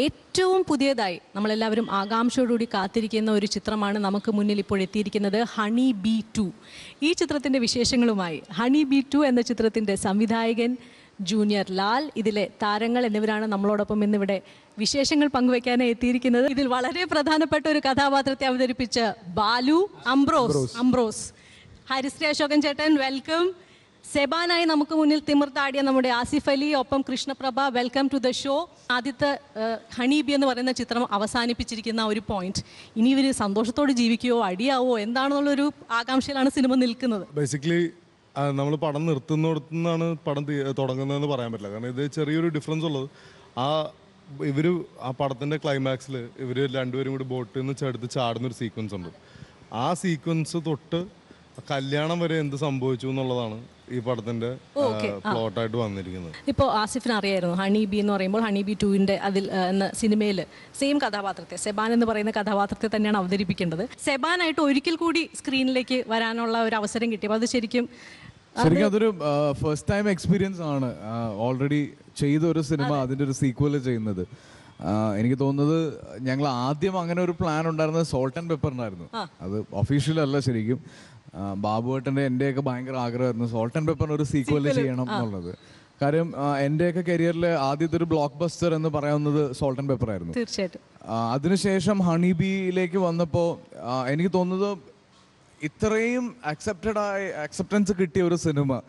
ഏറ്റവും പുതിയതായി നമ്മളെല്ലാവരും ആകാംക്ഷയോടുകൂടി കാത്തിരിക്കുന്ന ഒരു ചിത്രമാണ് നമുക്ക് മുന്നിൽ ഇപ്പോൾ എത്തിയിരിക്കുന്നത്, ഹണി ബി 2. ഈ ചിത്രത്തിൻ്റെ വിശേഷങ്ങളുമായി ഹണി ബി 2 എന്ന ചിത്രത്തിൻ്റെ സംവിധായകൻ ജൂനിയർ ലാൽ, ഇതിലെ താരങ്ങൾ എന്നിവരാണ് നമ്മളോടൊപ്പം ഇന്നിവിടെ വിശേഷങ്ങൾ പങ്കുവയ്ക്കാനായി എത്തിയിരിക്കുന്നത്. ഇതിൽ വളരെ പ്രധാനപ്പെട്ട ഒരു കഥാപാത്രത്തെ അവതരിപ്പിച്ച ബാലു, അംബ്രോസ്, ഹരിശ്രീ അശോകൻ ചേട്ടൻ, വെൽക്കം. സെബാനായി നമുക്ക് മുന്നിൽ തിമിർത്താടിയ നമ്മുടെ ആസിഫ് അലി, ഒപ്പം Krishnaprabha, welcome to the show. ആദ്യത്തെ ഹണീബി എന്ന് പറയുന്ന ചിത്രം അവസാനിപ്പിച്ചിരിക്കുന്ന ഒരു പോയിന്റ്, ഇനി ഇവർ സന്തോഷത്തോടെ ജീവിക്കുകയോ അടിയാവോ എന്താണെന്നുള്ളൊരു ആകാംക്ഷയിലാണ് സിനിമ നിൽക്കുന്നത്. ബേസിക്കലി നമ്മൾ പടം നിർത്തുന്നിടത്തുനിന്നാണ് പടം തുടങ്ങുന്നതെന്ന് പറയാൻ പറ്റില്ല. കാരണം ഇത് ചെറിയൊരു ഡിഫറൻസ് ഉള്ളത്, ആ പടത്തിൻ്റെ ക്ലൈമാക്സിൽ ഇവർ രണ്ടുപേരും കൂടി ബോട്ടിൽ നിന്ന് എടുത്ത് ചാടുന്നൊരു സീക്വൻസ് ഉണ്ട്. ആ സീക്വൻസ് തൊട്ട് കല്യാണം വരെ എന്ത് സംഭവിച്ചു എന്നുള്ളതാണ് ഈ പടത്തിന്റെ പ്ലോട്ടായിട്ട് വന്നിരിക്കുന്നത്. ഇപ്പോൾ ആസിഫിന് അറിയായിരുന്നു ഹണി ബി എന്ന് പറയുമ്പോൾ ഹണി ബി 2 അതിൽ എന്ന സിനിമയിൽ സെയിം കഥാപാത്രത്തെ, സെബാൻ എന്ന് പറയുന്ന കഥാപാത്രത്തെ തന്നെയാണ് അവതരിപ്പിക്കേണ്ടത്. സെബാനായിട്ട് ഒരിക്കൽ കൂടി സ്ക്രീനിലേക്ക് വരാനുള്ള ഒരു അവസരം കിട്ടിയപ്പോൾ അത് ശരിക്കും അതൊരു ഫസ്റ്റ് ടൈം എക്സ്പീരിയൻസ് ആണ്. ഓൾറെഡി ചെയ്ത ഒരു സിനിമ അതിൻ്റെ ഒരു സീക്വൽ ചെയ്യുന്നത്. എനിക്ക് തോന്നുന്നത് ഞങ്ങൾ ആദ്യം അങ്ങനെ ഒരു പ്ലാൻ ഉണ്ടായിരുന്നത് സോൾട്ട് ആൻഡ് പെപ്പറിനായിരുന്നു. അത് ഒഫീഷ്യൽ അല്ല ശരിക്കും. ബാബുവേട്ടൻ്റെ എൻ്റെയൊക്കെ ഭയങ്കര ആഗ്രഹമായിരുന്നു സോൾട്ട് ആൻഡ് പെപ്പറിന് ഒരു സീക്വൽ ചെയ്യണം എന്നുള്ളത്. കാര്യം എൻ്റെയൊക്കെ കരിയറിൽ ആദ്യത്തെ ഒരു ബ്ലോക്ക് ബസ്റ്റർ എന്ന് പറയുന്നത് സോൾട്ട് ആൻഡ് പെപ്പർ ആയിരുന്നു. തീർച്ചയായിട്ടും. അതിനുശേഷം ഹണി ബിയിലേക്ക് വന്നപ്പോൾ എനിക്ക് തോന്നുന്നത് ഇത്രയും അക്സെപ്റ്റൻസ് കിട്ടിയ ഒരു സിനിമ,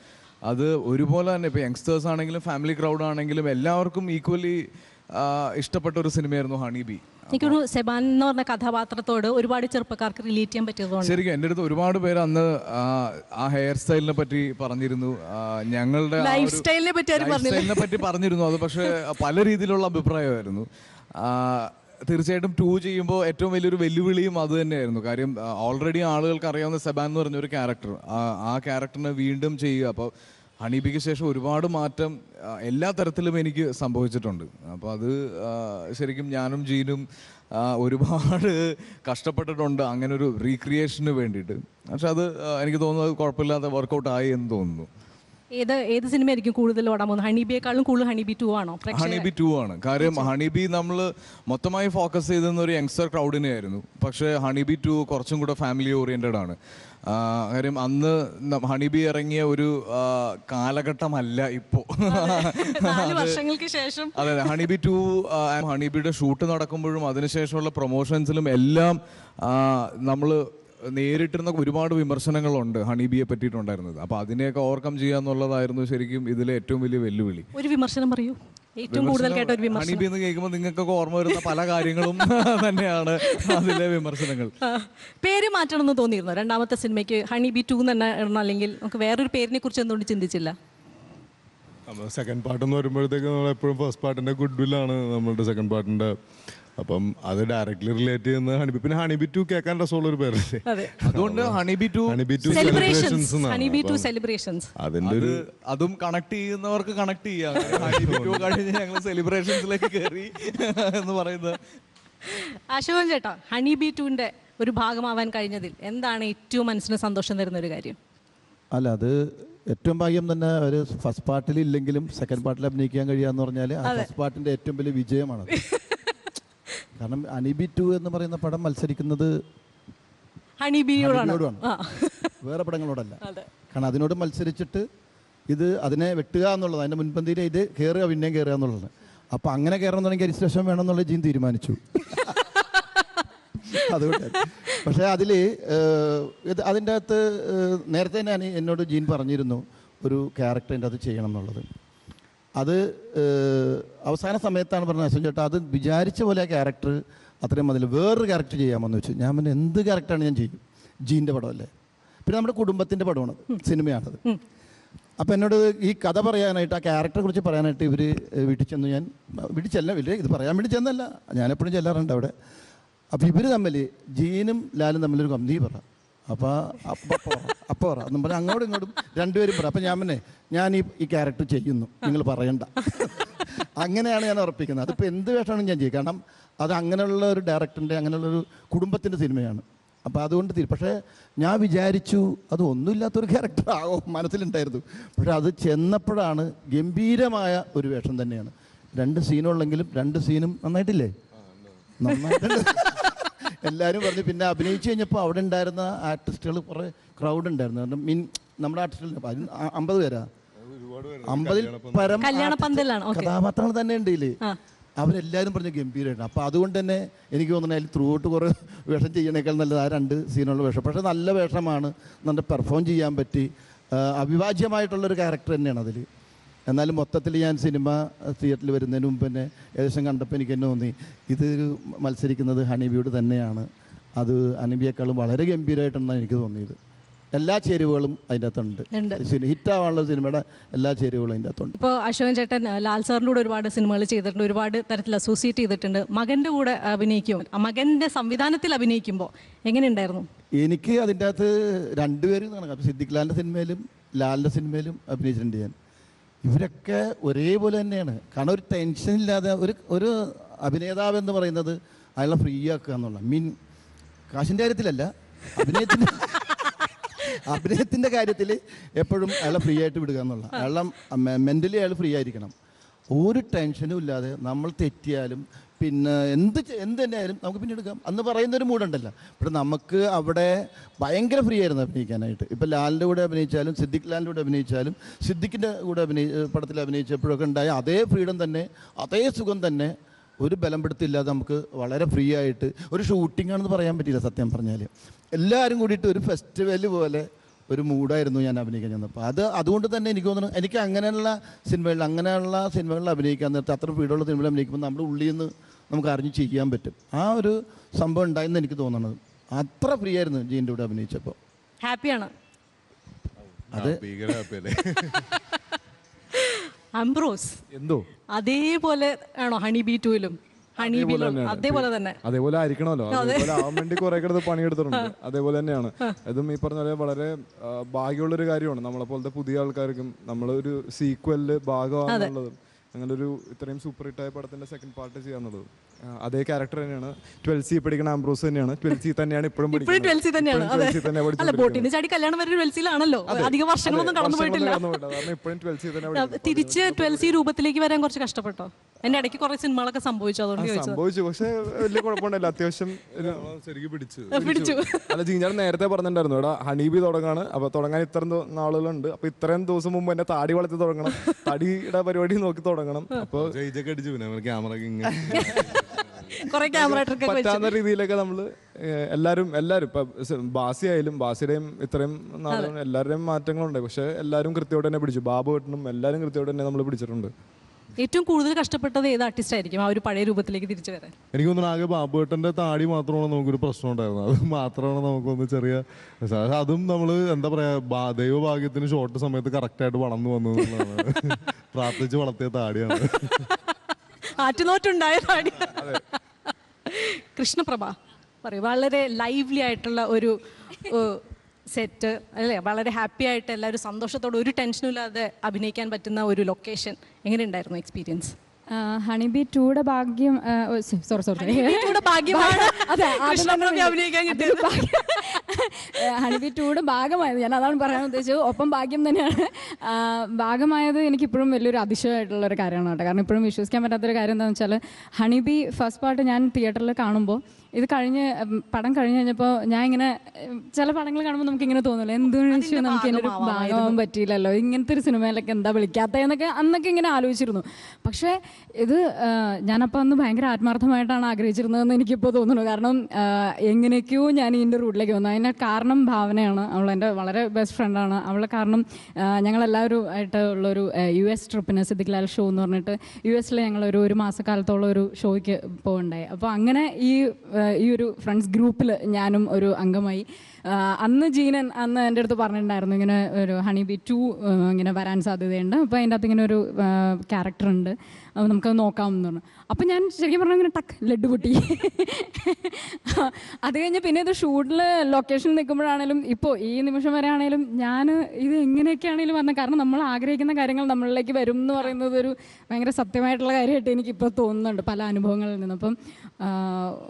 അത് ഒരുപോലെ തന്നെ ഇപ്പോൾ യങ്സ്റ്റേഴ്സ് ആണെങ്കിലും ഫാമിലി ക്രൗഡ് ആണെങ്കിലും എല്ലാവർക്കും ഈക്വലി ഇഷ്ടപ്പെട്ട ഒരു സിനിമയായിരുന്നു ഹണി ബി. എനിക്കൊരു സെബാൻ എന്ന് പറഞ്ഞ കഥാപാത്രത്തോട് ഒരുപാട് ചെറുപ്പക്കാർക്ക് റിലേറ്റ് ചെയ്യാൻ പറ്റിയതുകൊണ്ട് ശരിക്കും എൻ്റെ അടുത്ത് ഒരുപാട് പേര് അന്ന് ആ ഹെയർ സ്റ്റൈലിനെ പറ്റി പറഞ്ഞിരുന്നു, ഞങ്ങളുടെ ലൈഫ് സ്റ്റൈലിനെ പറ്റി പറഞ്ഞിരുന്നു. അത് പക്ഷേ പല രീതിയിലുള്ള അഭിപ്രായമായിരുന്നു. തീർച്ചയായിട്ടും 2 ചെയ്യുമ്പോൾ ഏറ്റവും വലിയൊരു വെല്ലുവിളിയും അത് തന്നെയായിരുന്നു. കാര്യം ഓൾറെഡി ആളുകൾക്ക് അറിയാവുന്ന സെബാൻ എന്ന് പറഞ്ഞൊരു ക്യാരക്ടർ, ആ ക്യാരക്ടറിനെ വീണ്ടും ചെയ്യുക. അപ്പോൾ ഹണീബിക്ക് ശേഷം ഒരുപാട് മാറ്റം എല്ലാ തരത്തിലും എനിക്ക് സംഭവിച്ചിട്ടുണ്ട്. അപ്പോൾ അത് ശരിക്കും ഞാനും ജീനും ഒരുപാട് കഷ്ടപ്പെട്ടിട്ടുണ്ട് അങ്ങനെ ഒരു റീക്രിയേഷന് വേണ്ടിയിട്ട്. പക്ഷെ അത് എനിക്ക് തോന്നുന്നത് കുഴപ്പമില്ലാതെ വർക്കൗട്ട് ആയി എന്ന് തോന്നുന്നു. ഏത് സിനിമയായിരിക്കും കൂടുതൽ ഓടാൻ പോകുന്നത്? ഹണിബിയെക്കാളും കൂടുതൽ ഹണിബി 2 ആണോ? ഹണിബി 2 ആണ്. കാര്യം ഹണിബി നമ്മൾ മൊത്തമായി ഫോക്കസ് ചെയ്തെന്ന ഒരു യങ്സ്റ്റർ ക്രൗഡിനെ ആയിരുന്നു. പക്ഷേ ഹണിബി 2 കുറച്ചും കൂടെ ഫാമിലി ഓറിയൻറ്റഡ് ആണ്. കാര്യം അന്ന് ഹണിബി ഇറങ്ങിയ ഒരു കാലഘട്ടമല്ല ഇപ്പോൾ. അതെ, ഹണിബി 2 ഹണിബിയുടെ ഷൂട്ട് നടക്കുമ്പോഴും അതിനുശേഷമുള്ള പ്രൊമോഷൻസിലും എല്ലാം നമ്മൾ നേരിട്ടിരുന്ന ഒരുപാട് വിമർശനങ്ങളുണ്ട് ഹണിബിയെ പറ്റിയിട്ടുണ്ടായിരുന്നത്. അപ്പോൾ അതിനെയൊക്കെ ഓവർകം ചെയ്യുക എന്നുള്ളതായിരുന്നു ശരിക്കും ഇതിലെ ഏറ്റവും വലിയ വെല്ലുവിളി. ഒരു വിമർശനം പറയൂ, ഏറ്റവും കൂടുതൽ കേട്ട ഒരു വിമർശനം. ഹണിബി എന്ന് കേൾക്കുമ്പോൾ നിങ്ങൾക്കൊക്കെ ഓർമ്മ വരുന്ന പല കാര്യങ്ങളും തന്നെയാണ് അതിലെ വിമർശനങ്ങൾ. പേര് മാറ്റണമെന്ന് തോന്നിയിരുന്നു രണ്ടാമത്തെ സിനിമയ്ക്ക്? ഹണിബി 2 തന്നെ ഇടണം, അല്ലെങ്കിൽ നമുക്ക് വേറൊരു പേരിനെ കുറിച്ച് എന്തുകൊണ്ട് ചിന്തിച്ചില്ല? സെക്കൻഡ് പാർട്ട് എന്ന് വരുമ്പോഴത്തേക്ക് നമ്മൾ എപ്പോഴും ഫസ്റ്റ് പാർട്ടിന്റെ ഗുഡ് വില്ലാണ് നമ്മളുടെ സെക്കൻഡ് പാർട്ടിന്റെ. അപ്പം അത് ഡയറക്ട്ലി റിലേറ്റ് ചെയ്യുന്ന ഹണിബി. പിന്നെ ഹണിബി 2 കേൾക്കാൻ രസമുള്ള ഒരു പേരല്ലേ, അതുകൊണ്ട് ഹണിബി 2 സെലിബ്രേഷൻസ് അതിന്റെ ഒരു അതും കണക്ട് ചെയ്യുന്നവർക്ക് കണക്ട് ചെയ്യാം. ഹണിബി 2 കഴിഞ്ഞ് ഞങ്ങൾ സെലിബ്രേഷൻസിലേക്ക് കയറി എന്ന് പറയുന്നത്. അശോകൻ ചേട്ടാ, ഹണിബി 2 ഒരു ഭാഗമാവാൻ കഴിഞ്ഞതിൽ എന്താണ് ഏറ്റവും മനസ്സിന് സന്തോഷം തരുന്ന ഒരു കാര്യം? അല്ല, അത് ഏറ്റവും ഭാഗ്യം തന്നെ. ഒരു ഫസ്റ്റ് പാർട്ടിൽ ഇല്ലെങ്കിലും സെക്കൻഡ് പാർട്ടിൽ അഭിനയിക്കാൻ കഴിയാന്ന് പറഞ്ഞാൽ ആ ഫസ്റ്റ് പാർട്ടിന്റെ ഏറ്റവും വലിയ വിജയമാണ്. കാരണം ഹണിബി 2 എന്ന് പറയുന്ന പടം മത്സരിക്കുന്നത് ഹണിബിയോടാണ്, വേറെ പടങ്ങളോടല്ല. കാരണം അതിനോട് മത്സരിച്ചിട്ട് അതിനെ വെട്ടുക എന്നുള്ളത്, അതിൻ്റെ മുൻപന്തിയിൽ ഇത് കയറുക, പിന്നെയും കയറുക എന്നുള്ളത്. അപ്പോൾ അങ്ങനെ കയറണമെന്നുണ്ടെങ്കിൽ രജിസ്ട്രേഷൻ വേണമെന്നുള്ള ജീൻ തീരുമാനിച്ചു. അതുകൊണ്ട് പക്ഷേ അതിൻ്റെ അകത്ത് നേരത്തെ ഞാൻ എന്നോട് ജീൻ പറഞ്ഞിരുന്നു ഒരു ക്യാരക്ടറിൻ്റെ അത് ചെയ്യണം എന്നുള്ളത്. അത് അവസാന സമയത്താണ് പറഞ്ഞത്, അശ്വൻ ചേട്ടാ അത് വിചാരിച്ച പോലെ ആ ക്യാരക്ടർ അത്രയും മതിൽ, വേറൊരു ക്യാരക്ടർ ചെയ്യാമെന്ന് വെച്ചു. ഞാൻ പിന്നെ എന്ത് ക്യാരക്ടറാണ് ഞാൻ ചെയ്യും, ജീൻ്റെ പടമല്ലേ, പിന്നെ നമ്മുടെ കുടുംബത്തിൻ്റെ പടമാണ്, സിനിമയാണത്. അപ്പോൾ എന്നോട് ഈ കഥ പറയാനായിട്ട്, ആ ക്യാരക്ടറെ കുറിച്ച് പറയാനായിട്ട് ഇവർ വീട്ടിൽ ചെന്നു. ഞാൻ വീട്ടിൽ ചെല്ലവില്ലേ, ഇത് പറയാൻ വേണ്ടി ചെന്നല്ല, ഞാനെപ്പോഴും ചെല്ലാറുണ്ട് അവിടെ. അപ്പോൾ ഇവർ തമ്മിൽ, ജീനും ലാലും തമ്മിലൊരു കമ്പനി പറ, അപ്പോൾ അപ്പോൾ പറ എന്നും പറഞ്ഞാൽ അങ്ങോട്ടും ഇങ്ങോട്ടും രണ്ടുപേരും പറ. അപ്പോൾ ഞാൻ ഈ ക്യാരക്ടർ ചെയ്യുന്നു, നിങ്ങൾ പറയണ്ട. അങ്ങനെയാണ് ഞാൻ ഉറപ്പിക്കുന്നത്. അതിപ്പോൾ എന്ത് വേഷമാണ് ഞാൻ ചെയ്യും, കാരണം അത് അങ്ങനെയുള്ള ഒരു ഡയറക്ടറിൻ്റെ, അങ്ങനെയുള്ളൊരു കുടുംബത്തിൻ്റെ സിനിമയാണ്. അപ്പോൾ അതുകൊണ്ട് പക്ഷേ ഞാൻ വിചാരിച്ചു അത് ഒന്നുമില്ലാത്തൊരു ക്യാരക്ടർ ആകും മനസ്സിലുണ്ടായിരുന്നു. പക്ഷേ അത് ചെന്നപ്പോഴാണ് ഗംഭീരമായ ഒരു വേഷം തന്നെയാണ്. 2 സീനുള്ളെങ്കിലും 2 സീനും നന്നായിട്ടില്ലേ? നന്നായിട്ടുണ്ട്. എല്ലാവരും പറഞ്ഞു. പിന്നെ അഭിനയിച്ച് കഴിഞ്ഞപ്പോൾ അവിടെ ഉണ്ടായിരുന്ന ആർട്ടിസ്റ്റുകൾ കുറേ ക്രൗഡ് ഉണ്ടായിരുന്നു. കാരണം നമ്മുടെ ആർട്ടിസ്റ്റുകൾ 50 പേരാ, 50-ൽ പരം കഥാപാത്രങ്ങൾ തന്നെ ഉണ്ട് ഇതിൽ. അവരെല്ലാവരും പറഞ്ഞ ഗംഭീരമായിട്ടാണ്. അപ്പോൾ അതുകൊണ്ട് തന്നെ എനിക്ക് തോന്നുന്നത് അതിൽ ത്രൂ ഔട്ട് കുറേ വേഷം ചെയ്യണേക്കാൾ നല്ലത് ആ 2 സീനുള്ള വേഷം. പക്ഷേ നല്ല വേഷമാണ്, നല്ല പെർഫോം ചെയ്യാൻ പറ്റി. അവിഭാജ്യമായിട്ടുള്ളൊരു ക്യാരക്ടർ തന്നെയാണ് അതിൽ. എന്നാലും മൊത്തത്തിൽ ഞാൻ സിനിമ തിയേറ്ററിൽ വരുന്നതിന് മുമ്പ് തന്നെ ഏകദേശം കണ്ടപ്പോൾ എനിക്ക് തന്നെ തോന്നി ഇത് മത്സരിക്കുന്നത് ഹണിബിയോട് തന്നെയാണ്. അത് ഹണിബിയേക്കാളും വളരെ ഗംഭീരമായിട്ടാണ് എനിക്ക് തോന്നിയത്. എല്ലാ ചേരുവകളും അതിൻ്റെ അകത്തുണ്ട്. ഹിറ്റാവാനുള്ള സിനിമയുടെ എല്ലാ ചേരുവകളും അതിൻ്റെ അകത്തുണ്ട്. ഇപ്പോൾ അശോകൻ ചേട്ടൻ ലാൽ സാറിൻ്റെ കൂടെ ഒരുപാട് സിനിമകൾ ചെയ്തിട്ടുണ്ട്, ഒരുപാട് തരത്തിൽ അസോസിയേറ്റ് ചെയ്തിട്ടുണ്ട്. മകൻ്റെ കൂടെ അഭിനയിക്കും, മകൻ്റെ സംവിധാനത്തിൽ അഭിനയിക്കുമ്പോൾ എങ്ങനെയുണ്ടായിരുന്നു? എനിക്ക് അതിൻ്റെ അകത്ത് 2 പേരും കാണാം. സിദ്ദിഖ് ലാലിൻ്റെ സിനിമയിലും ലാലിൻ്റെ സിനിമയിലും അഭിനയിച്ചിട്ടുണ്ട് ഞാൻ. ഇവരൊക്കെ ഒരേപോലെ തന്നെയാണ്. കാരണം ഒരു ടെൻഷനില്ലാതെ ഒരു അഭിനേതാവ് എന്ന് പറയുന്നത് അയാളെ ഫ്രീ ആക്കുക എന്നുള്ള കാശിൻ്റെ കാര്യത്തിലല്ല, അഭിനയത്തിൻ്റെ കാര്യത്തിൽ എപ്പോഴും അയാളെ ഫ്രീ ആയിട്ട് വിടുക എന്നുള്ള. അയാളെ മെൻ്റലി അയാൾ ഫ്രീ ആയിരിക്കണം. ഒരു ടെൻഷനും ഇല്ലാതെ നമ്മൾ തെറ്റിയാലും പിന്നെ എന്ത് തന്നെയായാലും നമുക്ക് പിന്നെ എടുക്കാം അന്ന് പറയുന്നൊരു മൂടുണ്ടല്ലോ. പക്ഷെ നമുക്ക് അവിടെ ഭയങ്കര ഫ്രീ ആയിരുന്നു അഭിനയിക്കാനായിട്ട്. ഇപ്പോൾ ലാലിൻ്റെ കൂടെ അഭിനയിച്ചാലും സിദ്ദിഖ് ലാലിൻ്റെ കൂടെ അഭിനയിച്ചാലും സിദ്ദിഖിൻ്റെ കൂടെ പടത്തിൽ അഭിനയിച്ചപ്പോഴൊക്കെ ഉണ്ടായ അതേ ഫ്രീഡം തന്നെ, അതേ സുഖം തന്നെ, ഒരു ബലം പിടുത്തില്ലാതെ നമുക്ക് വളരെ ഫ്രീ ആയിട്ട് ഒരു ഷൂട്ടിംഗ് ആണെന്ന് പറയാൻ പറ്റില്ല. സത്യം പറഞ്ഞാൽ എല്ലാവരും കൂടിയിട്ട് ഒരു ഫെസ്റ്റിവൽ പോലെ ഒരു മൂഡായിരുന്നു ഞാൻ അഭിനയിക്കാൻ ചെന്നപ്പോൾ. അതുകൊണ്ട് തന്നെ എനിക്ക് തോന്നുന്നു എനിക്ക് അങ്ങനെയുള്ള സിനിമകളിൽ അഭിനയിക്കാൻ നേരത്തെ അത്ര ഫ്രീഡമുള്ള സിനിമയിൽ അഭിനയിക്കുമ്പോൾ നമ്മുടെ ഉള്ളിൽ നിന്ന് നമുക്ക് അറിഞ്ഞ് ചെയ്യാൻ പറ്റും. ആ ഒരു സംഭവം ഉണ്ടായെന്ന് എനിക്ക് തോന്നുന്നത്. അത്ര ഫ്രീ ആയിരുന്നു ജീൻ്റെ കൂടെ അഭിനയിച്ചപ്പോൾ. ഹാപ്പിയാണ് അത് അംബ്രോസ് എന്തോ അതേപോലെ ആണോ ഹണിബി 2-ലും? അതേപോലെ തന്നെ, അതേപോലെ ആയിരിക്കണമല്ലോ. അതേപോലെ ആവാൻ വേണ്ടി കുറെ കിടന്ന് പണിയെടുത്തിട്ടുണ്ട്. അതേപോലെ തന്നെയാണ് ഇതും. ഈ പറഞ്ഞ പോലെ വളരെ ഭാഗ്യമുള്ളൊരു കാര്യമാണ് നമ്മളെ പോലത്തെ പുതിയ ആൾക്കാർക്കും നമ്മളൊരു സീക്വലില് ഭാഗമാണെന്നുള്ളതും അങ്ങനെ ഒരു ഇത്രയും സൂപ്പർ ഹിറ്റായ പടത്തിന്റെ സെക്കൻഡ് പാർട്ട് ചെയ്യാന്നുള്ളത്. അതേ ക്യാരക്ടർ തന്നെയാണ് 12C പഠിക്കുന്ന ആംബ്രോസ് തന്നെയാണ്. 12C തന്നെയാണ് ഇപ്പോഴും തിരിച്ച് 12C രൂപത്തിലേക്ക് വരാൻ കുറച്ച് കഷ്ടപ്പെട്ടോ? എന്റെ ഇടയ്ക്ക് കുറെ സിനിമകളൊക്കെ സംഭവിച്ചു. പക്ഷെ വലിയ കുഴപ്പമുണ്ടല്ലോ. അത്യാവശ്യം പിടിച്ചു. അല്ല, ജീഞ്ഞാൻ നേരത്തെ പറഞ്ഞിട്ടുണ്ടായിരുന്നു എടാ ഹണീബി തുടങ്ങാണ്, അപ്പൊ തുടങ്ങാൻ ഇത്ര നാളുകളുണ്ട്, അപ്പൊ ഇത്രയും ദിവസം മുമ്പ് എന്നെ താടി വളർത്തി തുടങ്ങണം, തടിയുടെ പരിപാടി നോക്കി തുടങ്ങണം. അപ്പൊ പറ്റാവുന്ന രീതിയിലൊക്കെ നമ്മള് എല്ലാരും ഇപ്പൊ ബാസി ആയാലും ബാസിയുടെയും ഇത്രയും നാളുകളും എല്ലാവരുടെയും മാറ്റങ്ങളുണ്ട്. പക്ഷെ എല്ലാവരും കൃത്യമായിട്ട് തന്നെ പിടിച്ചു. ബാബു ഏട്ടനും എല്ലാവരും കൃത്യമായിട്ട് തന്നെ നമ്മൾ പിടിച്ചിട്ടുണ്ട്. ഏറ്റവും കൂടുതൽ കഷ്ടപ്പെട്ടത് ഏത് ആർട്ടിസ്റ്റ് ആയിരിക്കും ആ ഒരു പഴയ രൂപത്തിലേക്ക് തിരിച്ചു വരാൻ? എനിക്ക് തോന്നുന്നു ആകെ ബാബുവേട്ടൻ്റെ താടി മാത്രമാണ് നമുക്കൊരു പ്രശ്നം ഉണ്ടായിരുന്നത്. അത് മാത്രമാണ് നമുക്കൊന്ന് ചെറിയ, അതും നമ്മൾ എന്താ പറയാ ദൈവഭാഗ്യത്തിന് ഷോർട്ട് സമയത്ത് കറക്റ്റായിട്ട് വളർന്നു വന്നു എന്നുള്ളതാണ്. പ്രാർത്ഥിച്ച് വളർത്തിയ താടിയാണ്. ആറ്റുനോറ്റുണ്ടായ താടി. കൃഷ്ണപ്രഭ പറയും, വളരെ ലൈവ്ലി ആയിട്ടുള്ള ഒരു സെറ്റ് അല്ലേ, വളരെ ഹാപ്പി ആയിട്ട് എല്ലാവരും സന്തോഷത്തോടെ ഒരു ടെൻഷനും ഇല്ലാതെ അഭിനയിക്കാൻ പറ്റുന്ന ഒരു ലൊക്കേഷൻ. എങ്ങനെയുണ്ടായിരുന്നു എക്സ്പീരിയൻസ്? ഹണിബി 2യുടെ ഭാഗ്യം, ഹണിബി 2യുടെ ഭാഗമായത് ഞാൻ അതാണ് പറയാൻ ഉദ്ദേശിച്ചത്. ഒപ്പം ഭാഗ്യം തന്നെയാണ്. ഭാഗമായത് എനിക്കിപ്പോഴും വലിയൊരു അതിശയമായിട്ടുള്ളൊരു കാര്യമാണ് കേട്ടോ. കാരണം ഇപ്പോഴും വിശ്വസിക്കാൻ പറ്റാത്തൊരു കാര്യം എന്താണെന്ന് വെച്ചാൽ ഹണിബി ഫസ്റ്റ് പാർട്ട് ഞാൻ തിയേറ്ററിൽ കാണുമ്പോൾ ഇത് പടം കഴിഞ്ഞ് കഴിഞ്ഞപ്പോൾ ഞാൻ ഇങ്ങനെ ചില പടങ്ങൾ കാണുമ്പോൾ നമുക്കിങ്ങനെ തോന്നുമല്ലോ എന്തെന്ന് വെച്ചാൽ നമുക്ക് ഇതിൻ്റെ ഒരു ഭാഗമാകാൻ പറ്റിയില്ലല്ലോ, ഇങ്ങനത്തെ ഒരു സിനിമയിലൊക്കെ എന്താ വിളിക്കാത്തതെന്നൊക്കെ അന്നൊക്കെ ഇങ്ങനെ ആലോചിച്ചിരുന്നു. പക്ഷേ ഇത് ഞാനപ്പോൾ അന്ന് ഭയങ്കര ആത്മാർത്ഥമായിട്ടാണ് ആഗ്രഹിച്ചിരുന്നതെന്ന് എനിക്കിപ്പോൾ തോന്നുന്നു. കാരണം എങ്ങനെയൊക്കെയോ ഞാൻ ഇതിൻ്റെ റൂട്ടിലേക്ക് വന്നു. അതിൻ്റെ കാരണം ഭാവനയാണ്. അവൾ എൻ്റെ വളരെ ബെസ്റ്റ് ഫ്രണ്ടാണ്. അവളെ കാരണം ഞങ്ങളെല്ലാവരും ആയിട്ട് ഉള്ളൊരു US ട്രിപ്പിന് സിദ്ദിഖ് ലാൽ ഷോ എന്ന് പറഞ്ഞിട്ട് US ഞങ്ങളൊരു മാസക്കാലത്തോളം ഒരു ഷോയ്ക്ക് പോകുന്നുണ്ടായി. അപ്പോൾ അങ്ങനെ ഈ ഒരു ഫ്രണ്ട്സ് ഗ്രൂപ്പിൽ ഞാനും ഒരു അംഗമായി. അന്ന് ജീനൻ എൻ്റെ അടുത്ത് പറഞ്ഞിട്ടുണ്ടായിരുന്നു ഇങ്ങനെ ഒരു ഹണിബി 2 ഇങ്ങനെ വരാൻ സാധ്യതയുണ്ട്, അപ്പോൾ അതിൻ്റെ അകത്ത് ഇങ്ങനെ ഒരു ക്യാരക്ടറുണ്ട്, അപ്പോൾ നമുക്കത് നോക്കാമെന്ന് പറഞ്ഞു. അപ്പോൾ ഞാൻ ശരിക്കും പറഞ്ഞാൽ ഇങ്ങനെ ടക്ക് ലഡ്ഡു പൊട്ടി. അത് കഴിഞ്ഞ് പിന്നെ ഇത് ഷൂട്ടിൽ ലൊക്കേഷനിൽ നിൽക്കുമ്പോഴാണേലും ഇപ്പോൾ ഈ നിമിഷം വരെ ആണെങ്കിലും ഞാൻ ഇത് എങ്ങനെയൊക്കെയാണെങ്കിലും പറഞ്ഞത്, കാരണം നമ്മൾ ആഗ്രഹിക്കുന്ന കാര്യങ്ങൾ നമ്മളിലേക്ക് വരും എന്ന് പറയുന്നത് ഒരു ഭയങ്കര സത്യമായിട്ടുള്ള കാര്യമായിട്ട് എനിക്കിപ്പോൾ തോന്നുന്നുണ്ട് പല അനുഭവങ്ങളിൽ നിന്ന്. അപ്പം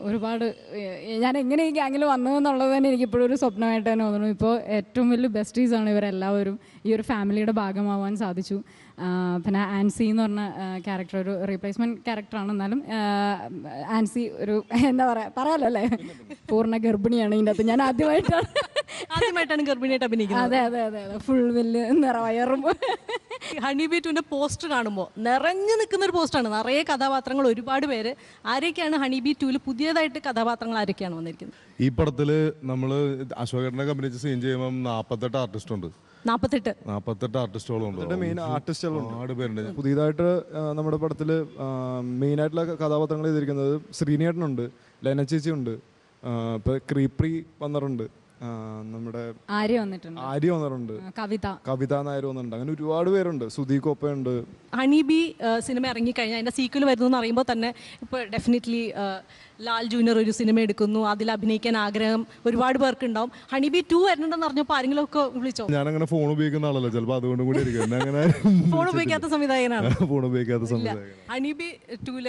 ഒരുപാട് ഞാൻ എങ്ങനെ ഈ ഗ്യാങ്ങിൽ വന്നതെന്നുള്ളത് തന്നെ എനിക്കിപ്പോഴൊരു സ്വപ്നമായിട്ട് തന്നെ തോന്നുന്നു. ഇപ്പോൾ ഏറ്റവും വലിയ ബെസ്റ്റീസാണ് ഇവരെല്ലാവരും. ഈ ഒരു ഫാമിലിയുടെ ഭാഗമാവാൻ സാധിച്ചു. പിന്നെ ആൻസി എന്ന് പറഞ്ഞ ക്യാരക്ടർ ഒരു റീപ്ലേസ്മെൻറ്റ് ക്യാരക്ടറാണ്. എന്നാലും ആൻസി ഒരു എന്താ പറയുക, പറയാമല്ലോ അല്ലേ, പൂർണ്ണ ഗർഭിണിയാണ് ഇതിൻ്റെ അകത്ത്. ഞാൻ ആദ്യമായിട്ടാണ് ഗർഭിണിയായിട്ട് അഭിനയിക്കുന്നത്. അതെ അതെ അതെ അതെ, ഫുൾ വലിയ നിറവയറും. ഹണി ബി ടുവിൻ്റെ പോസ്റ്റർ കാണുമ്പോൾ നിറഞ്ഞു നിൽക്കുന്ന ഒരു പോസ്റ്ററാണ്, നിറയെ കഥാപാത്രങ്ങൾ, ഒരുപാട് പേര്. ആരൊക്കെയാണ് ഹണി ബി ടുവിൽ പുതിയതായിട്ട് കഥാപാത്രങ്ങൾ ആരൊക്കെയാണ് വന്നിരിക്കുന്നത്? ഈ പടത്തില് നമ്മള് അശോകേട്ടനൊക്കെ അഭിനയിച്ച് സീൻ ചെയ്യുമ്പോൾ 48 ആർട്ടിസ്റ്റ് ഉണ്ട്. 48 ആർട്ടിസ്റ്റുകളും ഉണ്ട്. മെയിൻ ആർട്ടിസ്റ്റുകളുണ്ട്, ഒരുപാട് പേരുണ്ട്. പുതിയതായിട്ട് നമ്മുടെ പടത്തിൽ മെയിനായിട്ടുള്ള കഥാപാത്രങ്ങൾ ചെയ്തിരിക്കുന്നത് ശ്രീനിയേട്ടനുണ്ട്, ലന ചേച്ചി ഉണ്ട്, ഇപ്പൊ ക്രീപ്രി വന്നിട്ടുണ്ട്, നമ്മുടെ ആര്യ വന്നിട്ടുണ്ട്, കവിത നായർ വന്നിട്ടുണ്ട്. അങ്ങനെ ഒരുപാട് പേരുണ്ട്. സുധീ കോപ്പയുണ്ട്. ഹണി ബി സിനിമ ഇറങ്ങിക്കഴിഞ്ഞാൽ അതിൻ്റെ സീക്വൽ വരുന്നു എന്ന് അറിയുമ്പോൾ തന്നെ ഇപ്പോൾ ഡെഫിനറ്റ്ലി ലാൽ ജൂനിയർ ഒരു സിനിമ എടുക്കുന്നു, അതിൽ അഭിനയിക്കാൻ ആഗ്രഹം ഒരുപാട് പേർക്ക് ഉണ്ടാവും. ഹണി ബി 2 വരുന്നുണ്ടെന്ന് അറിഞ്ഞപ്പോൾ ആരെങ്കിലും ഒക്കെ വിളിച്ചോ? ഞാനങ്ങനെ ഫോൺ ഉപയോഗിക്കുന്ന ആളല്ലോ, ചിലപ്പോൾ അതുകൊണ്ടും കൂടി അങ്ങനെ ഫോൺ ഉപയോഗിക്കാത്ത സംവിധായകനാണ്. ഫോൺ ഉപയോഗിക്കാത്ത സംവിധായകൻ. ഹണി ബി 2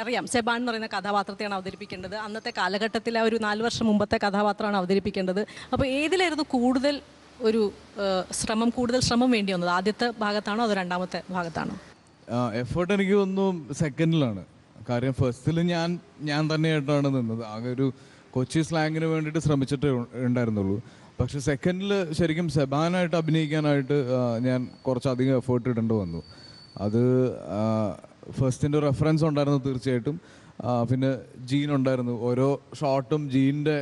അറിയാം, സെബാൻ എന്ന് പറയുന്ന കഥാപാത്രത്തെയാണ് അവതരിപ്പിക്കേണ്ടത്. അന്നത്തെ കാലഘട്ടത്തിലെ ഒരു 4 വർഷം മുമ്പത്തെ കഥാപാത്രമാണ് അവതരിപ്പിക്കേണ്ടത്. അപ്പോൾ ഏതിലായിരുന്നു കൂടുതൽ ശ്രമം വേണ്ടി വന്നത്? ആദ്യത്തെ ഭാഗത്താണോ അതോ രണ്ടാമത്തെ ഭാഗത്താണോ? എഫേർട്ട് എനിക്ക് തോന്നുന്നു സെക്കൻഡിലാണ്. കാര്യം ഫസ്റ്റിൽ ഞാൻ തന്നെയായിട്ടാണ് നിന്നത്. ആകെ ഒരു കൊച്ചി സ്ലാങ്ങിന് വേണ്ടിയിട്ട് ശ്രമിച്ചിട്ടേ ഉണ്ടായിരുന്നുള്ളൂ. പക്ഷെ സെക്കൻഡിൽ ശരിക്കും സെബാനായിട്ട് അഭിനയിക്കാനായിട്ട് ഞാൻ കുറച്ചധികം എഫേർട്ട് ഇടേണ്ടി വന്നു. അത് ഫസ്റ്റിൻ്റെ റെഫറൻസ് ഉണ്ടായിരുന്നു തീർച്ചയായിട്ടും. പിന്നെ ജീൻ ഉണ്ടായിരുന്നു. ഓരോ ഷോട്ടും ജീൻ്റെ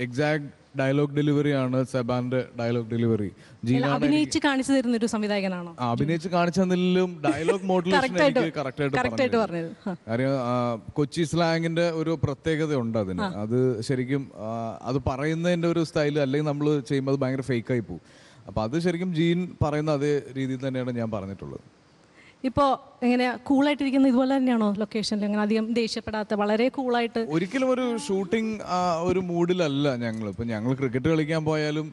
എക്സാക്ട് ഡയലോഗ് ഡെലിവറിയാണ് സെബാന്റെ ഡയലോഗ് ഡെലിവറി. അഭിനയിച്ച് കാണിച്ചു തരുന്ന ഒരു സംവിധായകനാണോ? അഭിനയിച്ച് കാണിച്ചെന്നിലും ഡയലോഗ് മോഡുലേഷൻ എനിക്ക് കറക്റ്റായിട്ട് പറഞ്ഞത്. കാര്യം കൊച്ചി സ്ലാങ്ങിന്റെ ഒരു പ്രത്യേകത ഉണ്ട് അതിന്. അത് ശരിക്കും അത് പറയുന്നതിന്റെ ഒരു സ്റ്റൈല്, അല്ലെങ്കിൽ നമ്മൾ ചെയ്യുമ്പോൾ അത് ഭയങ്കര ഫേക്കായി പോകും. അപ്പൊ അത് ശരിക്കും ജീൻ പറയുന്ന അതേ രീതിയിൽ തന്നെയാണ് ഞാൻ പറഞ്ഞിട്ടുള്ളത്. ഇപ്പോൾ എങ്ങനെ കൂളായിട്ടിരിക്കുന്ന ഇതുപോലെ തന്നെയാണോ ലൊക്കേഷനിൽ? അങ്ങനെ അധികം ദേഷ്യപ്പെടാത്ത, വളരെ കൂളായിട്ട്? ഒരിക്കലും ഒരു ഷൂട്ടിംഗ് ഒരു മൂഡിലല്ല ഞങ്ങൾ. ഇപ്പം ഞങ്ങൾ ക്രിക്കറ്റ് കളിക്കാൻ പോയാലും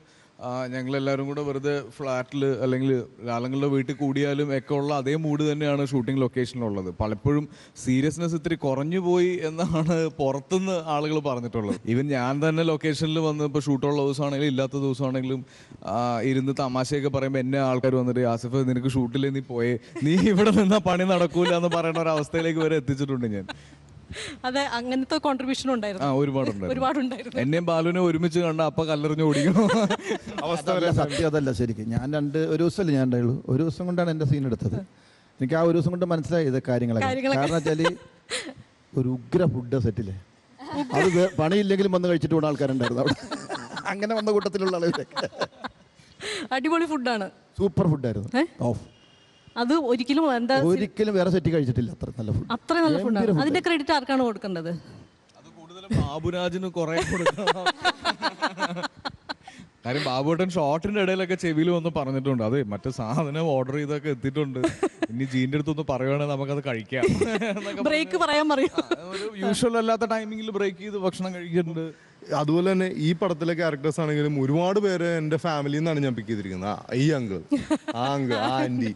ഞങ്ങളെല്ലാവരും കൂടെ വെറുതെ ഫ്ലാറ്റിൽ അല്ലെങ്കിൽ ലാലങ്ങളുടെ വീട്ടിൽ കൂടിയാലും ഒക്കെ ഉള്ള അതേ മൂഡ് തന്നെയാണ് ഷൂട്ടിംഗ് ലൊക്കേഷനിലുള്ളത്. പലപ്പോഴും സീരിയസ്നെസ് ഇത്തിരി കുറഞ്ഞു പോയി എന്നാണ് പുറത്തുനിന്ന് ആളുകൾ പറഞ്ഞിട്ടുള്ളത്. ഈവൻ ഞാൻ തന്നെ ലൊക്കേഷനിൽ വന്ന് ഇപ്പോൾ ഷൂട്ടുള്ള ദിവസമാണെങ്കിലും ഇല്ലാത്ത ദിവസമാണെങ്കിലും ഇരുന്ന് തമാശയൊക്കെ പറയുമ്പോൾ എന്നെ ആൾക്കാർ വന്നിട്ട് ആസിഫ് നിനക്ക് ഷൂട്ടിൽ നീ പോയേ, നീ ഇവിടെ നിന്നാൽ പണി നടക്കൂല എന്ന് പറയുന്ന ഒരു അവസ്ഥയിലേക്ക് വരെ എത്തിച്ചിട്ടുണ്ട് ഞാൻ. അതെ, അങ്ങനത്തെ കോൺട്രിബ്യൂഷൻ ഉണ്ടായിരുന്നു. ഒരുപാടുണ്ടായിരുന്നു. എന്നെയും ബാലുവിനെ ഒരുമിച്ച് കണ്ട അപ്പൊ കല്ലെറിഞ്ഞ് ഓടിക്കണം അവസ്ഥ. സത്യം അതല്ല ശരിക്കും. ഞാൻ ഒരു ദിവസമല്ലേ ഞാൻ ഉണ്ടായുള്ളൂ. ഒരു ദിവസം കൊണ്ടാണ് എൻ്റെ സീൻ എടുത്തത്. എനിക്ക് ആ ഒരു ദിവസം കൊണ്ട് മനസ്സിലായത് കാര്യങ്ങളൊക്കെ. കാരണം വെച്ചാൽ ഒരു ഉഗ്ര ഫുഡ് സെറ്റില്ലേ, അത് പണിയില്ലെങ്കിലും വന്ന് കഴിച്ചിട്ട് പോകുന്ന ആൾക്കാരുണ്ടായിരുന്നു അവിടെ. അങ്ങനെ വന്ന കൂട്ടത്തിലുള്ള ആളുകളൊക്കെ. അടിപൊളി ഫുഡാണ്, സൂപ്പർ ഫുഡായിരുന്നു. അത് ഒരിക്കലും വേറെ സെറ്റ് കഴിച്ചിട്ടില്ല. അത്ര നല്ല ഫുഡാണ്. അതിന്റെ ക്രെഡിറ്റ് ആർക്കാണ് കൊടുക്കേണ്ടത്? അത് കൂടുതലും ബാബുരാജിന് കുറെ കൊടുക്കണം. കാര്യം ബാബുട്ടൻ ഷോട്ടിന്റെ ഇടയിലൊക്കെ ചെവിയിൽ വന്ന് പറഞ്ഞിട്ടുണ്ട്, അതെ മറ്റേ സാധനം ഓർഡർ ചെയ്തൊക്കെ എത്തിയിട്ടുണ്ട്, ഇനി ജീൻ്റെ അടുത്തൊന്ന് പറയുവാണെങ്കിൽ നമുക്കത് കഴിക്കാം. ബ്രേക്ക് പറയാൻ പറയും. ഒരു യൂഷ്വൽ അല്ലാത്ത ടൈമിങ്ങിൽ ബ്രേക്ക് ചെയ്ത് ഭക്ഷണം കഴിക്കുന്നുണ്ട്. അതുപോലെ തന്നെ ഈ പടത്തിലെ ക്യാരക്ടേഴ്സ് ആണെങ്കിലും ഒരുപാട് പേര് എൻ്റെ ഫാമിലിയിൽ നിന്നാണ് ഞാൻ പിക്ക് ചെയ്തിരിക്കുന്നത്. ഈ അങ്കിൾ, ആ ആന്റി,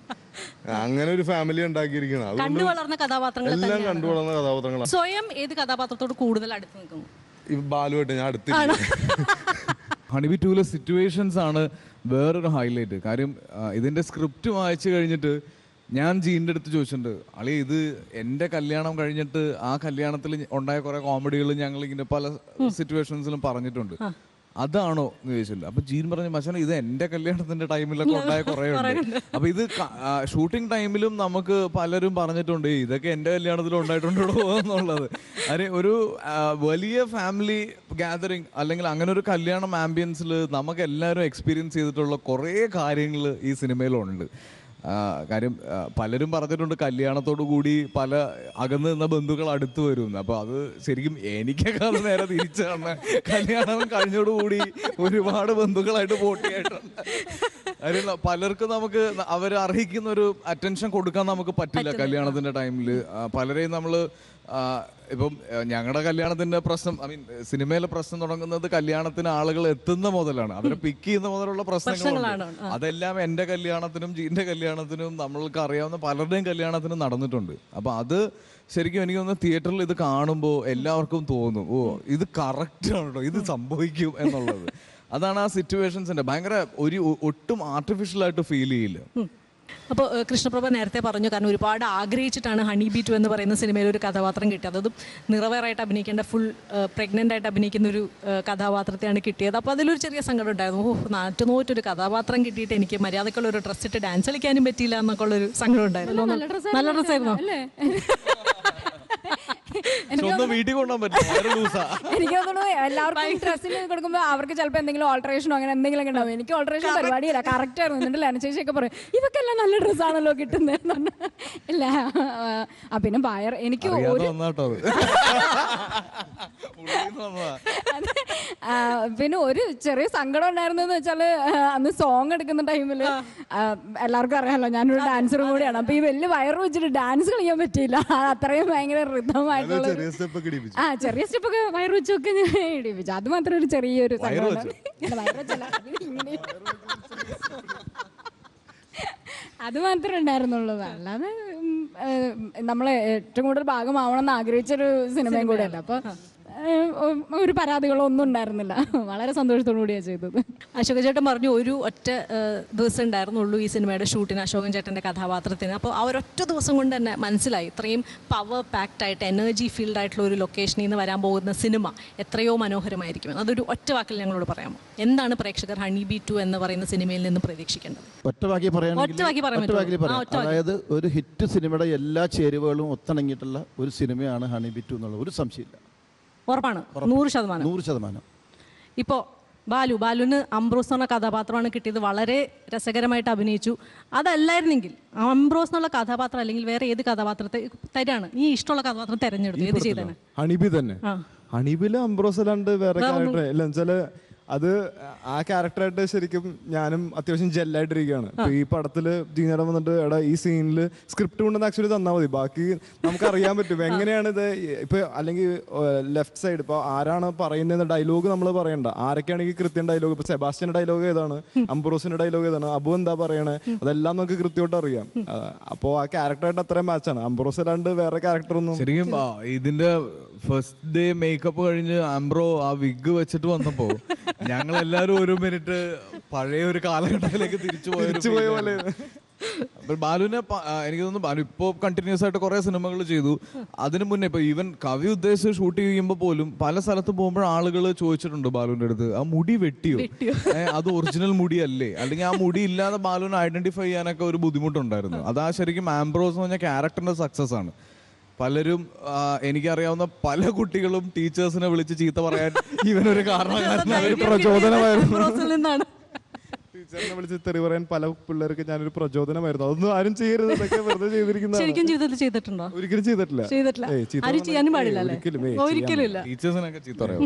അങ്ങനെ ഒരു ഫാമിലി ഉണ്ടാക്കിയിരിക്കുന്നത്. എല്ലാം കണ്ടു വളർന്ന കഥാപാത്രങ്ങളാണ്. സ്വയം ഏത് കഥാപാത്രത്തോട് കൂടുതൽ അടുത്ത് നിൽക്കുന്നു? ഈ ബാലുവായിട്ട് ഞാൻ അടുത്തില്ല. ഹണി ബി 2 സിറ്റുവേഷൻസ് ആണ് വേറൊരു ഹൈലൈറ്റ്. കാര്യം ഇതിന്റെ സ്ക്രിപ്റ്റ് വായിച്ചു കഴിഞ്ഞിട്ട് ഞാൻ ജീൻ്റെ അടുത്ത് ചോദിച്ചിട്ടുണ്ട്, അളി ഇത് എൻ്റെ കല്യാണം കഴിഞ്ഞിട്ട് ആ കല്യാണത്തിൽ ഉണ്ടായ കുറെ കോമഡികൾ ഞങ്ങൾ ഇങ്ങനെ പല സിറ്റുവേഷൻസിലും പറഞ്ഞിട്ടുണ്ട്, അതാണോ എന്ന് ചോദിച്ചില്ല. അപ്പൊ ജീൻ പറഞ്ഞു, മച്ചാനെ ഇത് എൻ്റെ കല്യാണത്തിന്റെ ടൈമിലൊക്കെ ഉണ്ടായ കുറെ ഉണ്ട്. അപ്പൊ ഇത് ഷൂട്ടിംഗ് ടൈമിലും നമുക്ക് പലരും പറഞ്ഞിട്ടുണ്ട് ഇതൊക്കെ എൻ്റെ കല്യാണത്തിലും ഉണ്ടായിട്ടുണ്ടോ എന്നുള്ളത്. അരെ ഒരു വലിയ ഫാമിലി ഗാദറിങ് അല്ലെങ്കിൽ അങ്ങനെ ഒരു കല്യാണം ആംബിയൻസിൽ നമുക്ക് എല്ലാവരും എക്സ്പീരിയൻസ് ചെയ്തിട്ടുള്ള കുറേ കാര്യങ്ങൾ ഈ സിനിമയിലുണ്ട്. കാര്യം പലരും പറഞ്ഞിട്ടുണ്ട് കല്യാണത്തോടു കൂടി പല അകന്ന് നിന്ന ബന്ധുക്കൾ അടുത്ത് വരും. അപ്പോൾ അത് ശരിക്കും എനിക്കൊക്കെ അത് നേരെ തിരിച്ചാണ്. കല്യാണം കഴിഞ്ഞോടുകൂടി ഒരുപാട് ബന്ധുക്കളായിട്ട് പോട്ടിയായിട്ടുണ്ട്. കാര്യം പലർക്കും നമുക്ക് അവർ അർഹിക്കുന്ന ഒരു അറ്റൻഷൻ കൊടുക്കാൻ നമുക്ക് പറ്റില്ല കല്യാണത്തിന്റെ ടൈമിൽ. പലരെയും നമ്മൾ ഇപ്പം ഞങ്ങളുടെ കല്യാണത്തിന്റെ പ്രശ്നം, ഐ മീൻ സിനിമയിലെ പ്രശ്നം തുടങ്ങുന്നത് കല്യാണത്തിന് ആളുകൾ എത്തുന്ന മുതലാണ്, അവരെ പിക്ക് ചെയ്യുന്ന മുതലുള്ള പ്രശ്നങ്ങളുണ്ട്. അതെല്ലാം എൻ്റെ കല്യാണത്തിനും ജീൻ്റെ കല്യാണത്തിനും നമ്മൾക്ക് അറിയാവുന്ന പലരുടെയും കല്യാണത്തിനും നടന്നിട്ടുണ്ട്. അപ്പൊ അത് ശരിക്കും എനിക്ക് തോന്നുന്നു തിയേറ്ററിൽ ഇത് കാണുമ്പോൾ എല്ലാവർക്കും തോന്നും, ഓ ഇത് കറക്റ്റ് ആണ് കേട്ടോ, ഇത് സംഭവിക്കും എന്നുള്ളത്. അതാണ് ആ സിറ്റുവേഷൻസിന്റെ ഭയങ്കര ഒട്ടും ആർട്ടിഫിഷ്യൽ ആയിട്ട് ഫീൽ ചെയ്യില്ല. അപ്പോൾ കൃഷ്ണപ്രഭ നേരത്തെ പറഞ്ഞു, കാരണം ഒരുപാട് ആഗ്രഹിച്ചിട്ടാണ് ഹണി ബി 2 എന്ന് പറയുന്ന സിനിമയിൽ ഒരു കഥാപാത്രം കിട്ടിയത്. അതും നിറവേറായിട്ട് അഭിനയിക്കേണ്ട ഫുൾ പ്രഗ്നൻ്റ് ആയിട്ട് അഭിനയിക്കുന്ന ഒരു കഥാപാത്രത്തെയാണ് കിട്ടിയത്. അപ്പോൾ അതിലൊരു ചെറിയ സങ്കടം ഉണ്ടായിരുന്നു. നാറ്റുനോറ്റൊരു കഥാപാത്രം കിട്ടിയിട്ട് എനിക്ക് മര്യാദക്കുള്ള ഒരു ഡ്രസ്സ് ഇട്ട് ഡാൻസ് കളിക്കാനും പറ്റിയില്ല എന്നൊക്കെ ഉള്ളൊരു സങ്കടം ഉണ്ടായിരുന്നു. നല്ല ഡ്രസ്സായിരുന്നോ? വീട്ടിൽ കൊണ്ടുപോകാൻ പറ്റും. എനിക്ക് തോന്നുന്നു എല്ലാവർക്കും ഡ്രസ്സിന് കൊടുക്കുമ്പോൾ അവർക്ക് ചിലപ്പോൾ എന്തെങ്കിലും ഓൾട്ടറേഷനോ അങ്ങനെ എന്തെങ്കിലും ഒക്കെ ഉണ്ടാവും. എനിക്ക് ഓൾട്ടറേഷൻ പരിപാടിയില്ല, കറക്റ്റ് ആയിരുന്നു. എന്നിട്ട് ലനശേഷിയൊക്കെ പറയും ഇതൊക്കെ എല്ലാം നല്ല ഡ്രസ്സാണല്ലോ കിട്ടുന്നത്. ഇല്ല പിന്നെ വയർ എനിക്ക് പിന്നെ ഒരു ചെറിയ സങ്കടം ഉണ്ടായിരുന്നെന്ന് വെച്ചാൽ അന്ന് സോങ് എടുക്കുന്ന ടൈമിൽ എല്ലാവർക്കും അറിയാമല്ലോ ഞാനൊരു ഡാൻസറും കൂടിയാണ്. അപ്പൊ ഈ വലിയ വയറ് വെച്ചിട്ട് ഡാൻസ് കളിക്കാൻ പറ്റിയില്ല. അത്രയും ഭയങ്കര റിതമായിട്ടുള്ള ചെറിയ സ്റ്റെപ്പൊക്കെ വയറ് വെച്ചൊക്കെ ഞാൻ ഇടിപ്പിച്ചു. അത് മാത്രം ഒരു ചെറിയൊരു അത് മാത്രമേ ഉണ്ടായിരുന്നുള്ളൂ. അല്ലാതെ നമ്മളെ ഏറ്റവും കൂടുതൽ ഭാഗമാവണമെന്ന് ആഗ്രഹിച്ചൊരു സിനിമയും കൂടെയല്ല. അപ്പൊ ഒരു പരാതികളോ ഒന്നും ഉണ്ടായിരുന്നില്ല. വളരെ സന്തോഷത്തോടു കൂടിയാണ് ചെയ്തത്. അശോകൻ ചേട്ടൻ പറഞ്ഞു ഒരു ഒറ്റ ദിവസം ഉണ്ടായിരുന്നുള്ളൂ ഈ സിനിമയുടെ ഷൂട്ടിന് അശോകൻ ചേട്ടൻ്റെ കഥാപാത്രത്തിന്. അപ്പോൾ ആ ഒരൊറ്റ ദിവസം കൊണ്ട് തന്നെ മനസ്സിലായി ഇത്രയും പവർ പാക്ഡ് ആയിട്ട് എനർജി ഫീൽഡ് ആയിട്ടുള്ള ഒരു ലൊക്കേഷനിൽ നിന്ന് വരാൻ പോകുന്ന സിനിമ എത്രയോ മനോഹരമായിരിക്കും. അതൊരു ഒറ്റ വാക്കിൽ ഞങ്ങളോട് പറയാമോ? എന്താണ് പ്രേക്ഷകർ ഹണി ബി 2 എന്ന് പറയുന്ന സിനിമയിൽ നിന്ന് പ്രതീക്ഷിക്കേണ്ടത്? ഒറ്റ വാക്കി പറയാം. അതായത് ഒരു ഹിറ്റ് സിനിമയുടെ എല്ലാ ചേരുവകളും ഒത്തിണങ്ങിയിട്ടുള്ള ഒരു സിനിമയാണ് ഹണി ബി 2 എന്നുള്ളത് ഒരു സംശയമില്ല. ഉറപ്പാണ്, 100%. ഇപ്പോൾ ബാലുവിന് അംബ്രോസ് എന്ന കഥാപാത്രമാണ് കിട്ടിയത്. വളരെ രസകരമായിട്ട് അഭിനയിച്ചു. അതല്ലായിരുന്നെങ്കിൽ അംബ്രോസ് എന്നുള്ള കഥാപാത്രം അല്ലെങ്കിൽ വേറെ ഏത് കഥാപാത്രത്തെ തരാണ് നീ ഇഷ്ടമുള്ള കഥാപാത്രം തെരഞ്ഞെടുത്തു? ഏത് ചെയ്താണ്? ഹണിബി തന്നെ. ഹണിബിയില് അംബ്രോസ് അല്ലാണ്ട് വേറെ ക്യാരക്ടർ ഇല്ല. വെച്ചാല് അത് ആ ക്യാരക്ടറായിട്ട് ശരിക്കും ഞാനും അത്യാവശ്യം ജെല്ലായിട്ടിരിക്കുകയാണ്. ഇപ്പൊ ഈ പടത്തില് ജീനേടം വന്നിട്ട് എടാ ഈ സീനില് സ്ക്രിപ്റ്റ് കൊണ്ടുവന്ന് ആക്ച്വലി തന്നാൽ മതി, ബാക്കി നമുക്ക് അറിയാൻ പറ്റും എങ്ങനെയാണ് ഇത്. ഇപ്പൊ അല്ലെങ്കിൽ ലെഫ്റ്റ് സൈഡ് ഇപ്പൊ ആരാണ് പറയുന്നത് ഡയലോഗ് നമ്മൾ പറയണ്ട, ആരൊക്കെയാണെങ്കിൽ കൃത്യം ഡയലോഗ്. ഇപ്പൊ സെബാസ്റ്റ്യന്റെ ഡയലോഗ് ഏതാണ്, അംബ്രോസിന്റെ ഡയലോഗ് ഏതാണ്, അബു എന്താ പറയണേ, അതെല്ലാം നമുക്ക് കൃത്യമായിട്ട് അറിയാം. അപ്പോൾ ആ ക്യാരക്ടറായിട്ട് അത്രയും മാച്ചാണ്. അംബ്രോസ് അല്ലാണ്ട് വേറെ ക്യാരക്ടർ ഒന്നും ശരിക്കും ഇതിന്റെ ഫസ്റ്റ് ഡേ മേക്കപ്പ് കഴിഞ്ഞ് അംബ്രോ ആ വിഗ് വെച്ചിട്ട് വന്നപ്പോ ഞങ്ങൾ എല്ലാരും ഒരു മിനിറ്റ് പഴയ ഒരു കാലഘട്ടത്തിലേക്ക് തിരിച്ചു പോയ പോലെ. ബാലുവിനെ എനിക്ക് തോന്നുന്നു ബാലു ഇപ്പോൾ കണ്ടിന്യൂസ് ആയിട്ട് കുറെ സിനിമകൾ ചെയ്തു. അതിനു മുന്നേ ഇപ്പൊ ഈവൻ കവി ഉദ്ദേശിച്ച് ഷൂട്ട് ചെയ്യുമ്പോൾ പോലും പല സ്ഥലത്ത് പോകുമ്പോൾ ആളുകൾ ചോദിച്ചിട്ടുണ്ട് ബാലുവിന്റെ അടുത്ത് ആ മുടി വെട്ടിയോ, അത് ഒറിജിനൽ മുടിയല്ലേ, അല്ലെങ്കിൽ ആ മുടി ഇല്ലാതെ ബാലുവിനെ ഐഡന്റിഫൈ ചെയ്യാനൊക്കെ ഒരു ബുദ്ധിമുട്ടുണ്ടായിരുന്നു. അതാ ശരിക്കും ആംബ്രോസ് എന്ന് പറഞ്ഞ ക്യാരക്ടറിന്റെ സക്സസ് ആണ്. പലരും എനിക്കറിയാവുന്ന പല കുട്ടികളും ടീച്ചേഴ്സിനെ വിളിച്ച് ചീത്ത പറയാൻ ഇവനൊരു കാരണക്കാരനാണ്, പ്രചോദനമായിരുന്നു. ടീച്ചറിനെ വിളിച്ച് തെറി പറയാൻ പല പിള്ളേർക്ക് ഞാനൊരു പ്രചോദനമായിരുന്നു. അതൊന്നും ആരും ചെയ്യരുത്, ഇതൊക്കെ വെറുതെ ചെയ്തിരിക്കുന്നതാണ്. ഒരിക്കലും ചെയ്തിട്ടില്ല. ടീച്ചേഴ്സിനൊക്കെ ചീത്ത പറയാം.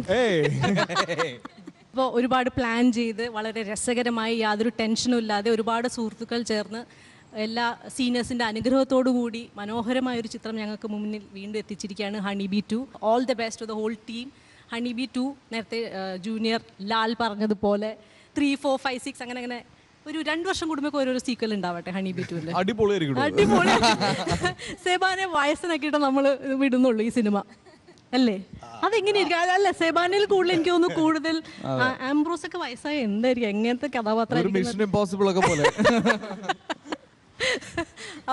ഇപ്പോൾ ഒരുപാട് പ്ലാൻ ചെയ്ത് വളരെ രസകരമായി യാതൊരു ടെൻഷനും ഇല്ലാതെ ഒരുപാട് സുഹൃത്തുക്കൾ ചേർന്ന് എല്ലാ സീനിയേഴ്സിൻ്റെ അനുഗ്രഹത്തോടു കൂടി മനോഹരമായൊരു ചിത്രം ഞങ്ങൾക്ക് മുന്നിൽ വീണ്ടും എത്തിച്ചിരിക്കുകയാണ് honey bee 2. All the best to the whole team. Honey bee 2 നേരത്തെ ജൂനിയർ ലാൽ പറഞ്ഞതുപോലെ 3, 4, 5, 6 അങ്ങനെ ഒരു 2 വർഷം കൂടുമ്പോൾ ഓരോരോ സീക്വൽ ഉണ്ടാവട്ടെ ഹണി ബി 2. അടിപൊളി. സെബാനെ വയസ്സിനൊക്കെയിട്ട് നമ്മൾ വിടുന്നുള്ളൂ ഈ സിനിമ അല്ലേ? അതെങ്ങനെയായിരിക്കും? അല്ല സെബാനിൽ കൂടുതൽ എനിക്ക് തോന്നുന്നു കൂടുതൽ ആംബ്രോസ് ഒക്കെ വയസ്സായ എന്തായിരിക്കും എങ്ങനത്തെ കഥാപാത്രം?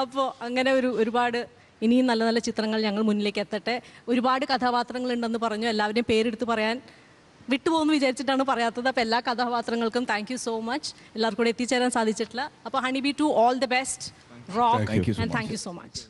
അപ്പോൾ അങ്ങനെ ഒരുപാട് ഇനിയും നല്ല നല്ല ചിത്രങ്ങൾ ഞങ്ങൾ മുന്നിലേക്ക് എത്തട്ടെ. ഒരുപാട് കഥാപാത്രങ്ങൾ ഉണ്ടെന്ന് പറഞ്ഞു. എല്ലാവരുടെയും പേരെടുത്ത് പറയാൻ വിട്ടുപോകുന്നു വിചാരിച്ചിട്ടാണ് പറയാത്തത്. അപ്പോൾ എല്ലാ കഥാപാത്രങ്ങൾക്കും താങ്ക് യു സോ മച്ച്. എല്ലാവർക്കും കൂടെ എത്തിച്ചേരാൻ സാധിച്ചിട്ടില്ല. അപ്പോൾ honey bee 2 all the best, rock and thank you so much.